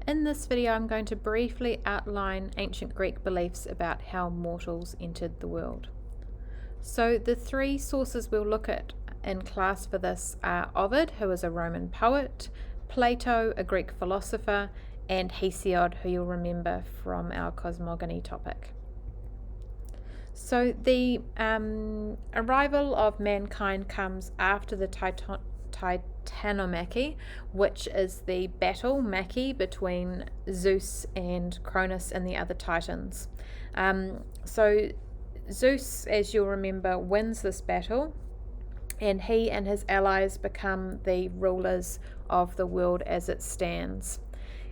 In this video, I'm going to briefly outline ancient Greek beliefs about how mortals entered the world. So the three sources we'll look at in class for this are Ovid, who is a Roman poet, Plato, a Greek philosopher, and Hesiod, who you'll remember from our cosmogony topic. So the arrival of mankind comes after the Titanomachy, which is the battle Maki between Zeus and Cronus and the other Titans. So Zeus, as you'll remember, wins this battle, and he and his allies become the rulers of the world as it stands.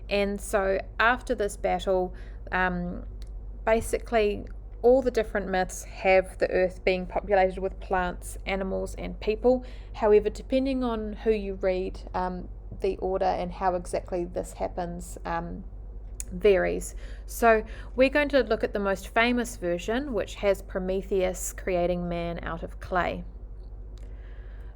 And so after this battle, basically all the different myths have the earth being populated with plants, animals, and people. However, depending on who you read, the order and how exactly this happens varies. So we're going to look at the most famous version, which has Prometheus creating man out of clay.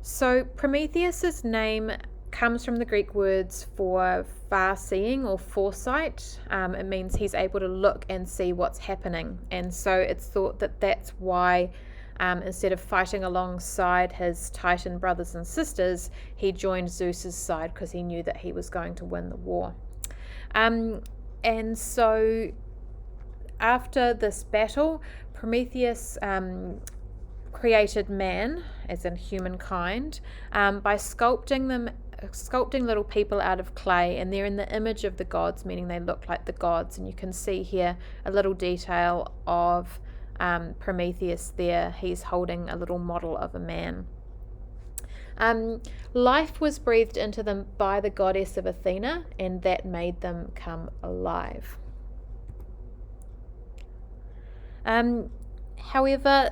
So Prometheus's name comes from the Greek words for far-seeing or foresight. It means he's able to look and see what's happening, and so it's thought that that's why instead of fighting alongside his Titan brothers and sisters, he joined Zeus's side because he knew that he was going to win the war. And so after this battle, Prometheus created man, as in humankind, by sculpting little people out of clay, and they're in the image of the gods, meaning they look like the gods. And you can see here a little detail of Prometheus there. He's holding a little model of a man. Life was breathed into them by the goddess of Athena, and that made them come alive. However,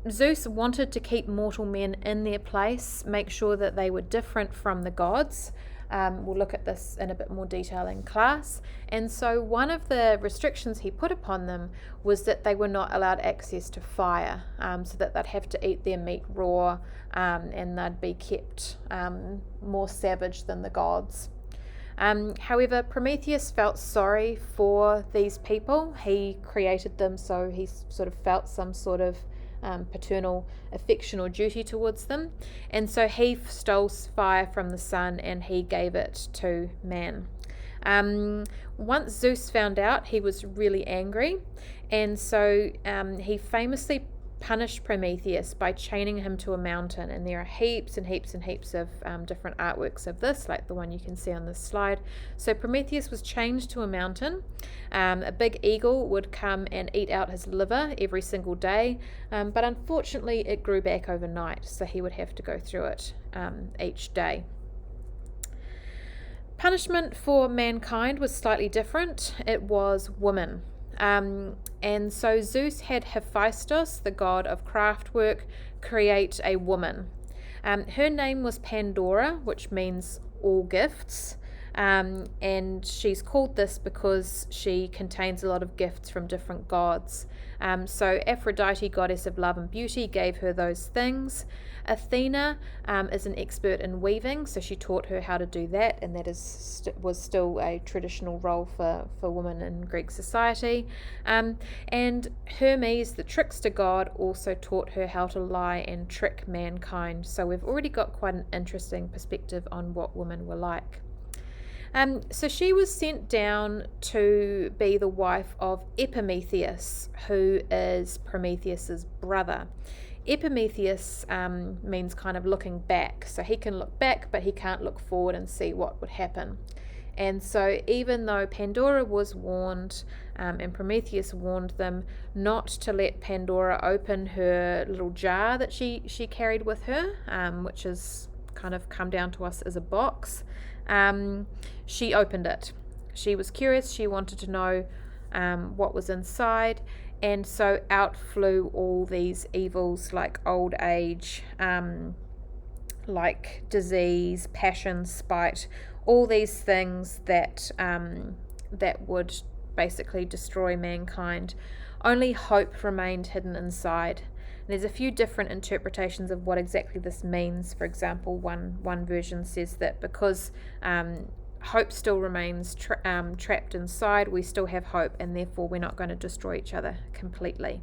Zeus wanted to keep mortal men in their place, make sure that they were different from the gods. We'll look at this in a bit more detail in class. And so one of the restrictions he put upon them was that they were not allowed access to fire, so that they'd have to eat their meat raw, and they'd be kept more savage than the gods. However, Prometheus felt sorry for these people. He created them, so he sort of felt some sort of paternal affection or duty towards them, and so he stole fire from the sun and he gave it to man. Once Zeus found out, he was really angry, and so he famously punished Prometheus by chaining him to a mountain, and there are heaps and heaps and heaps of different artworks of this, like the one you can see on this slide. So Prometheus was chained to a mountain. A big eagle would come and eat out his liver every single day, but unfortunately it grew back overnight, so he would have to go through it each day. Punishment for mankind was slightly different. It was women. And so Zeus had Hephaestus, the god of craftwork, create a woman. Her name was Pandora, which means all gifts, and she's called this because she contains a lot of gifts from different gods. So Aphrodite, goddess of love and beauty, gave her those things. Athena is an expert in weaving, so she taught her how to do that, and that was still a traditional role for women in Greek society. And Hermes, the trickster god, also taught her how to lie and trick mankind. So we've already got quite an interesting perspective on what women were like. So she was sent down to be the wife of Epimetheus, who is Prometheus's brother. Epimetheus means kind of looking back, so he can look back, but he can't look forward and see what would happen. And so even though Pandora was warned, and Prometheus warned them not to let Pandora open her little jar that she carried with her, which is kind of come down to us as a box, she opened it. She was curious, she wanted to know what was inside, and so out flew all these evils like old age, like disease, passion, spite, all these things that would basically destroy mankind. Only hope remained hidden inside. there's a few different interpretations of what exactly this means. For example, one version says that because hope still remains trapped inside, we still have hope, and therefore we're not going to destroy each other completely.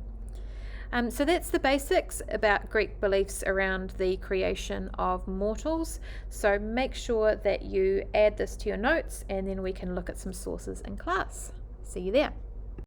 So that's the basics about Greek beliefs around the creation of mortals. So make sure that you add this to your notes, and then we can look at some sources in class. See you there.